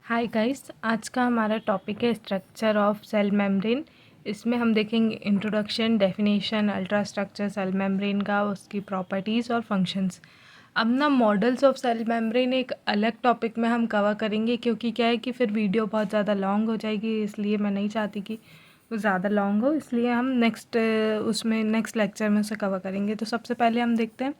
Hi guys, आज का हमारा टॉपिक है स्ट्रक्चर ऑफ सेल मेम्ब्रेन। इसमें हम देखेंगे introduction, definition, ultra structure cell membrane का, उसकी प्रॉपर्टीज़ और फंक्शंस। अब ना मॉडल्स ऑफ सेल मेम्ब्रेन एक अलग टॉपिक में हम कवर करेंगे, क्योंकि क्या है कि फिर वीडियो बहुत ज़्यादा लॉन्ग हो जाएगी, इसलिए मैं नहीं चाहती कि वो ज़्यादा लॉन्ग हो, इसलिए हम नेक्स्ट लेक्चर में उसे कवर करेंगे। तो सबसे पहले हम देखते हैं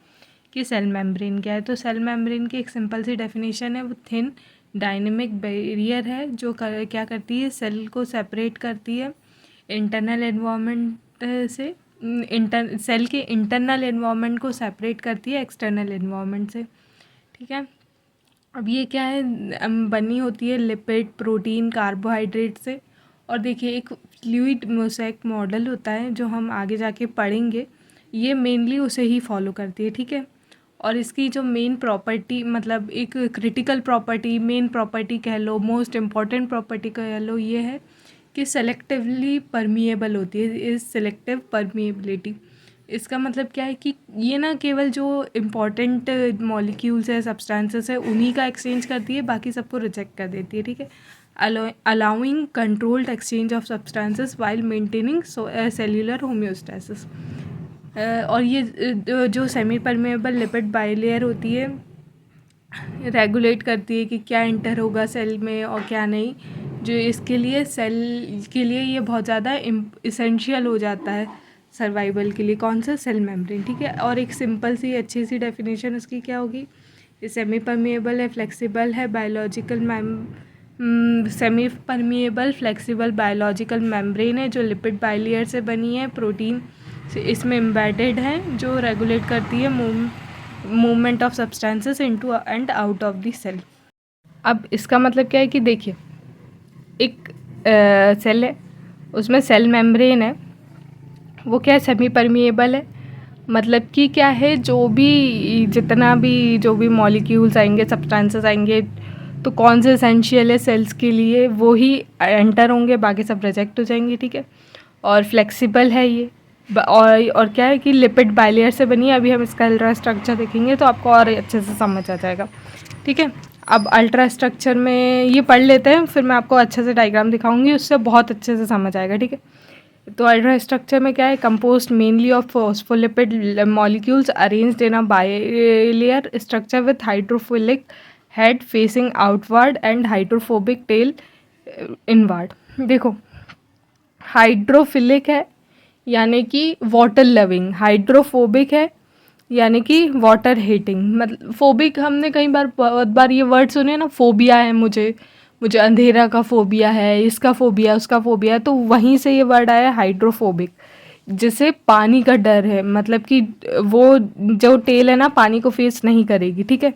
कि सेल मेम्ब्रेन क्या है। तो सेल मेम्ब्रेन की एक सिंपल सी डेफिनेशन है, वो थिन डायनेमिक बैरियर है जो क्या करती है, सेल को सेपरेट करती है इंटरनल एनवायरनमेंट से। सेल के इंटरनल एनवायरनमेंट को सेपरेट करती है एक्सटर्नल एनवायरनमेंट से। ठीक है, अब ये क्या है, बनी होती है लिपिड, प्रोटीन, कार्बोहाइड्रेट से। और देखिए, एक फ्लूइड मोज़ेक मॉडल होता है जो हम आगे जाके पढ़ेंगे, ये मेनली उसे ही फॉलो करती है। ठीक है, और इसकी जो मेन प्रॉपर्टी, मतलब एक क्रिटिकल प्रॉपर्टी, मेन प्रॉपर्टी कह लो, मोस्ट इम्पॉर्टेंट प्रॉपर्टी कह लो, ये है कि सेलेक्टिवली परमिएबल होती है। Is selective permeability. इसका मतलब क्या है कि ये ना केवल जो इम्पॉर्टेंट मॉलिक्यूल्स है, सब्सटेंसेस है, उन्हीं का एक्सचेंज करती है, बाकी सबको रिजेक्ट कर देती है। ठीक है, allowing controlled exchange of substances while maintaining cellular homeostasis. और ये जो सेमी परमेएबल लिपिड बाइलेयर होती है, रेगुलेट करती है कि क्या इंटर होगा सेल में और क्या नहीं। जो इसके लिए, सेल के लिए ये बहुत ज़्यादा इसेंशियल हो जाता है सर्वाइवल के लिए। कौन सा? Cell membrane. ठीक है, और एक सिंपल सी अच्छी सी डेफिनेशन उसकी क्या होगी, ये सेमी परमेएबल है, फ्लेक्सिबल है, semi permeable flexible biological membrane है जो लिपिड बाइलेयर से बनी है, प्रोटीन से इसमें एम्बेडेड है, जो रेगुलेट करती है movement of substances into and out of the cell. अब इसका मतलब क्या है कि देखिए, एक सेल है, उसमें सेल मेम्ब्रेन है, वो क्या है, सेमी परमिएबल है। मतलब कि क्या है, जो भी मॉलिक्यूल्स आएंगे, सब्सटेंसेस आएंगे, तो कौन से एसेंशियल है सेल्स के लिए, वो ही एंटर होंगे, बाकी सब रिजेक्ट हो जाएंगे। ठीक है, और फ्लेक्सिबल है ये, और क्या है कि लिपिड बाइलेयर से बनी है। अभी हम इसका अल्ट्रा स्ट्रक्चर देखेंगे तो आपको और अच्छे से समझ आ जाएगा। ठीक है, अब अल्ट्रा स्ट्रक्चर में ये पढ़ लेते हैं, फिर मैं आपको अच्छे से डायग्राम दिखाऊंगी, उससे बहुत अच्छे से समझ आएगा। ठीक है, तो अल्ट्रा स्ट्रक्चर में क्या है, composed mainly of phospholipid molecules arranged in a bilayer structure with hydrophilic head facing outward and hydrophobic tell inward. देखो, हाइड्रोफिलिक है यानी कि वाटर लविंग, हाइड्रोफोबिक है यानी कि वाटर हेटिंग। मतलब फोबिक, हमने कई बार, बहुत बार ये वर्ड सुने ना, फोबिया है मुझे अंधेरा का फोबिया है, इसका फोबिया, उसका फोबिया है, तो वहीं से ये वर्ड आया हाइड्रोफोबिक, जिसे पानी का डर है। मतलब कि वो जो टेल है ना, पानी को फेस नहीं करेगी। ठीक है,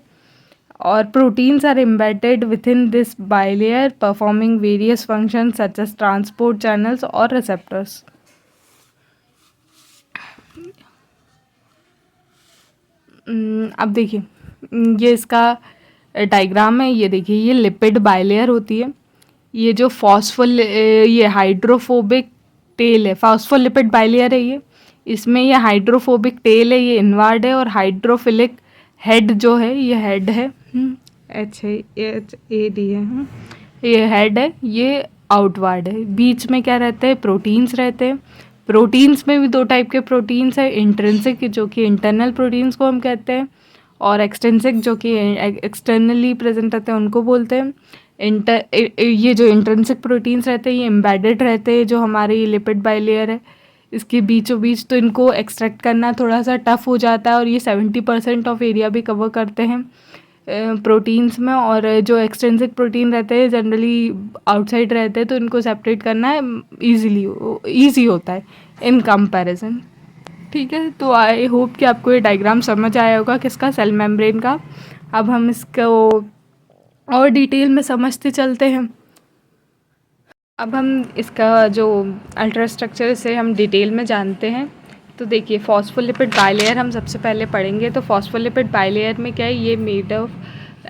और proteins are embedded with in this bilayer performing various functions such as transport channels और रिसेप्टर्स। अब देखिए, ये इसका डायग्राम है, ये देखिए, ये लिपिड बाइलेयर होती है, ये जो ये हाइड्रोफोबिक टेल है, फॉस्फोलिपिड बाइलेयर है ये, इसमें ये हाइड्रोफोबिक टेल है, ये इनवर्ड है, और हाइड्रोफिलिक हेड जो है, ये हेड है, HAD है, ये हेड है, ये आउटवर्ड है। बीच में क्या रहते हैं, प्रोटीन्स रहते हैं। प्रोटीन्स में भी दो टाइप के प्रोटीन्स हैं, इंट्रिंसिक जो कि इंटरनल प्रोटीन्स को हम कहते हैं, और एक्सटेंसिक जो कि एक्सटर्नली प्रेजेंट रहते हैं, उनको बोलते हैं। ये जो इंट्रिंसिक प्रोटीन्स रहते हैं, ये एम्बेडेड रहते हैं, जो हमारी लिपिड बाइलेयर है इसके बीचों बीच, तो इनको एक्सट्रैक्ट करना थोड़ा सा टफ हो जाता है, और ये 70% ऑफ एरिया भी कवर करते हैं प्रोटीन्स में। और जो एक्सट्रिंसिक प्रोटीन रहते हैं जनरली आउटसाइड रहते हैं, तो इनको सेपरेट करना है ईजी होता है इन कंपैरिजन। ठीक है, तो आई होप कि आपको ये डायग्राम समझ आया होगा किसका, सेल मेम्ब्रेन का। अब हम इसको और डिटेल में समझते चलते हैं। अब हम इसका जो अल्ट्रा स्ट्रक्चर से हम डिटेल में जानते हैं। तो देखिए, फॉस्फोलिपिड बाइलेयर हम सबसे पहले पढ़ेंगे। तो फॉस्फोलिपिड बाइलेयर में क्या है, ये made of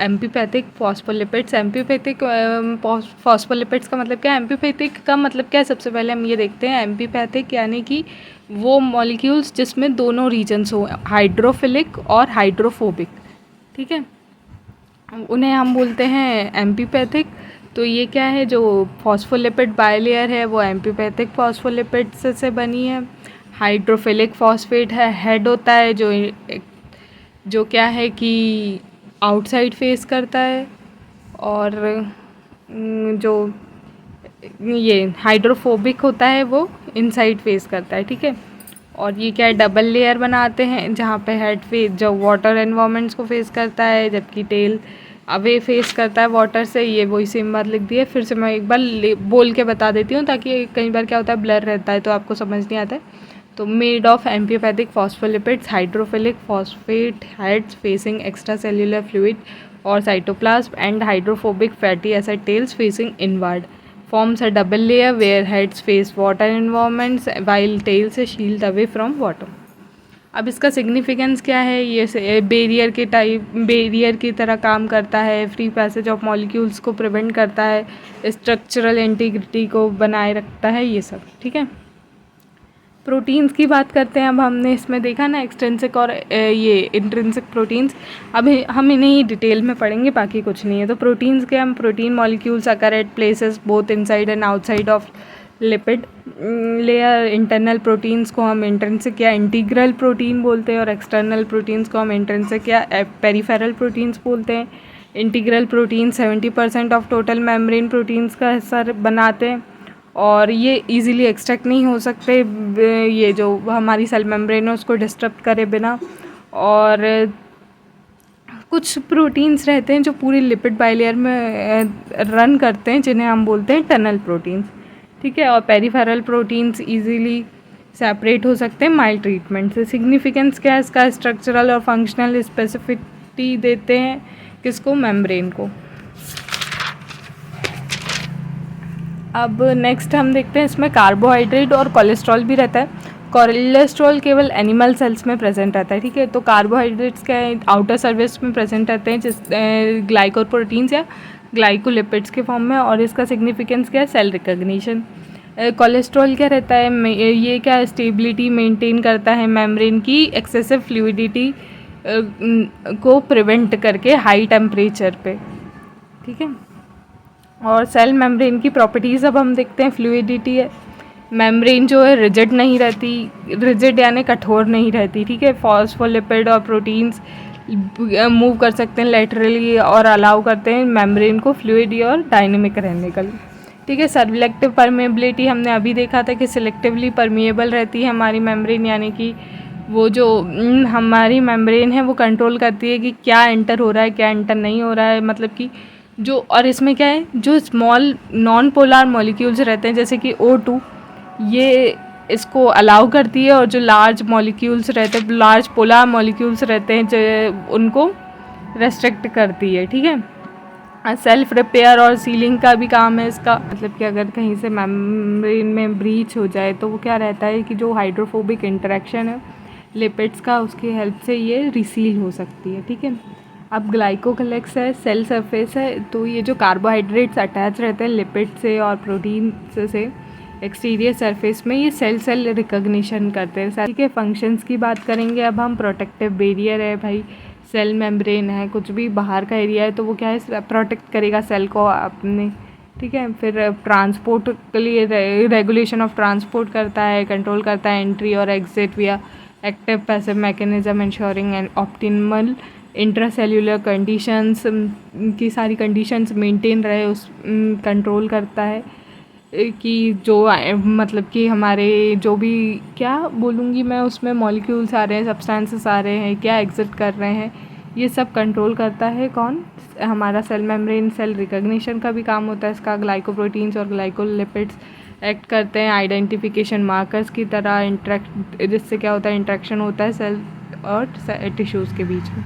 amphipathic phospholipids. Amphipathic phospholipids का मतलब क्या है, एम्पीपैथिक का मतलब क्या है, सबसे पहले हम ये देखते हैं। एम्पीपैथिक यानी कि वो मॉलिक्यूल्स जिसमें दोनों रीजन्स हो, हाइड्रोफिलिक और हाइड्रोफोबिक। ठीक है, उन्हें हम बोलते हैं एम्पीपैथिक। तो ये क्या है, जो फॉस्फोलिपिड बायलेयर है वो एम्फीपैथिक फॉस्फोलिपिड्स से बनी है। हाइड्रोफिलिक फॉस्फेट है, हेड होता है जो क्या है कि आउटसाइड फेस करता है, और जो ये हाइड्रोफोबिक होता है वो इनसाइड फेस करता है, ठीक है। और ये क्या है, डबल लेयर बनाते हैं, जहाँ पे हेड फेस जो वाटर एनवायरनमेंट्स को फेस करता है, जबकि टेल अवे फेस करता है वाटर से। ये वही सेम बात लिख दी है, फिर से मैं एक बार बोल के बता देती हूँ, ताकि कई बार क्या होता है ब्लर रहता है तो आपको समझ नहीं आता है। तो made of amphipathic phospholipids, hydrophilic phosphate heads facing extra cellular fluid और cytoplasm, and hydrophobic fatty acid tails facing inward, forms a double layer where heads face water environments while tails shield away from water। अब इसका significance क्या है, ये barrier की तरह काम करता है, फ्री पैसेज ऑफ मॉलिक्यूल्स को प्रिवेंट करता है, स्ट्रक्चरल इंटीग्रिटी को बनाए रखता है, ये सब, ठीक है। प्रोटीन्स की बात करते हैं। अब हमने इसमें देखा ना एक्सट्रिंसिक और ये इंट्रिंसिक प्रोटीन्स, अब हम इन्हें ही डिटेल में पढ़ेंगे, बाकी कुछ नहीं है। तो प्रोटीन्स के हम protein molecules occur at places both inside and outside of lipid layer. Internal proteins को हम इंट्रिंसिक या इंटीग्रल प्रोटीन बोलते हैं, और एक्सटर्नल प्रोटीन्स को हम इंट्रिंसिक या पेरिफेरल प्रोटीन्स बोलते हैं। Integral protein 70% of total membrane proteins का हिस्सा बनाते हैं, और ये इजीली एक्सट्रैक्ट नहीं हो सकते, ये जो हमारी सेल मेम्ब्रेन है उसको डिस्टर्ब करे बिना। और कुछ प्रोटीन्स रहते हैं जो पूरी लिपिड बाइलेयर में रन करते हैं, जिन्हें हम बोलते हैं टनल प्रोटीन्स, ठीक है। और पेरिफेरल प्रोटीन्स इजीली सेपरेट हो सकते हैं माइल्ड ट्रीटमेंट से। सिग्निफिकेंस क्या है इसका, स्ट्रक्चरल और फंक्शनल स्पेसिफिसिटी देते हैं किसको, मेम्ब्रेन को। अब नेक्स्ट हम देखते हैं, इसमें कार्बोहाइड्रेट और कोलेस्ट्रॉल भी रहता है। कोलेस्ट्रॉल केवल एनिमल सेल्स में प्रेजेंट रहता है, ठीक है। तो कार्बोहाइड्रेट्स क्या है, आउटर सर्फेस में प्रेजेंट रहते हैं, जिस ग्लाइकोप्रोटीन्स या ग्लाइकोलिपिड्स के फॉर्म में। और इसका सिग्निफिकेंस क्या है, सेल रिकग्निशन। कोलेस्ट्रॉल क्या रहता है, ये क्या स्टेबिलिटी मेंटेन करता है मेम्ब्रेन की एक्सेसिव फ्लूइडिटी को प्रिवेंट करके हाई टेम्परेचर पे, ठीक है। और सेल मेम्ब्रेन की प्रॉपर्टीज़ अब हम देखते हैं। फ्लूइडिटी है, मेम्ब्रेन जो है रिजिड नहीं रहती, रिजिड यानी कठोर नहीं रहती, ठीक है। फॉस्फोलिपिड और प्रोटीन्स मूव कर सकते हैं लेटरली और अलाउ करते हैं मेम्ब्रेन को फ्लूइड और डायनेमिक रहने का, ठीक है। सेलेक्टिव परमेबिलिटी हमने अभी देखा था कि सिलेक्टिवली परमिएबल रहती है हमारी मेम्ब्रेन, यानी कि वो जो हमारी मेम्ब्रेन है वो कंट्रोल करती है कि क्या एंटर हो रहा है क्या एंटर नहीं हो रहा है, मतलब कि जो। और इसमें क्या है, जो स्मॉल नॉन पोलर मॉलिक्यूल्स रहते हैं जैसे कि O2, ये इसको अलाउ करती है, और जो लार्ज मॉलिक्यूल्स रहते हैं, लार्ज पोलर मॉलिक्यूल्स रहते हैं, जो उनको रेस्ट्रिक्ट करती है, ठीक है। सेल्फ रिपेयर और सीलिंग का भी काम है इसका, मतलब कि अगर कहीं से मेम्ब्रेन में ब्रीच हो जाए तो वो क्या रहता है कि जो हाइड्रोफोबिक इंटरेक्शन है लिपिड्स का, उसकी हेल्प से ये रिसील हो सकती है, ठीक है। अब ग्लाइकोकलेक्स है, सेल सरफेस है, तो ये जो कार्बोहाइड्रेट्स अटैच रहते हैं लिपिड से और प्रोटीन से एक्सटीरियर सरफेस में, ये सेल रिकग्निशन करते हैं, ठीक है। फंक्शंस की बात करेंगे अब हम। प्रोटेक्टिव बैरियर है भाई, सेल मेम्ब्रेन है, कुछ भी बाहर का एरिया है तो वो क्या है, प्रोटेक्ट करेगा सेल को अपने, ठीक है। फिर ट्रांसपोर्ट के लिए रेगुलेशन ऑफ ट्रांसपोर्ट करता है, कंट्रोल करता है एंट्री और एग्जिट विया active passive mechanism, ensuring and optimal intracellular conditions की सारी कंडीशंस मेंटेन रहे, उस कंट्रोल करता है कि जो मतलब कि हमारे जो भी क्या बोलूँगी मैं, उसमें मॉलिक्यूल्स आ रहे हैं, सब्सटेंसेस आ रहे हैं, क्या एग्जिट कर रहे हैं, ये सब कंट्रोल करता है कौन, हमारा सेल मेम्ब्रेन। सेल रिकग्निशन का भी काम होता है इसका, ग्लाइकोप्रोटीन्स और ग्लाइकोलिपिड्स एक्ट करते हैं आइडेंटिफिकेशन मार्कर्स की तरह, जिससे क्या होता है, इंट्रैक्शन होता है सेल और टिश्यूज़ के बीच में,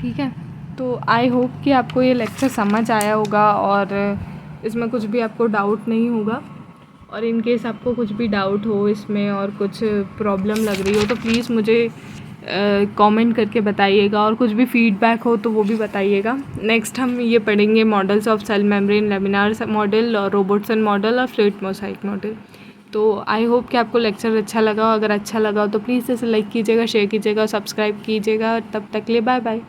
ठीक है। तो आई होप कि आपको ये लेक्चर समझ आया होगा और इसमें कुछ भी आपको डाउट नहीं होगा। और इन केस आपको कुछ भी डाउट हो इसमें और कुछ प्रॉब्लम लग रही हो तो प्लीज़ मुझे कमेंट करके बताइएगा, और कुछ भी फीडबैक हो तो वो भी बताइएगा। नेक्स्ट हम ये पढ़ेंगे models of cell membrane, laminar model और रोबोटसन मॉडल और फ्लूइड मोज़ाइक मॉडल। तो आई होप कि आपको लेक्चर अच्छा लगा हो। अगर अच्छा लगा हो तो प्लीज़ इसे लाइक कीजिएगा, शेयर कीजिएगा, सब्सक्राइब कीजिएगा। तब तक के लिए बाय बाय।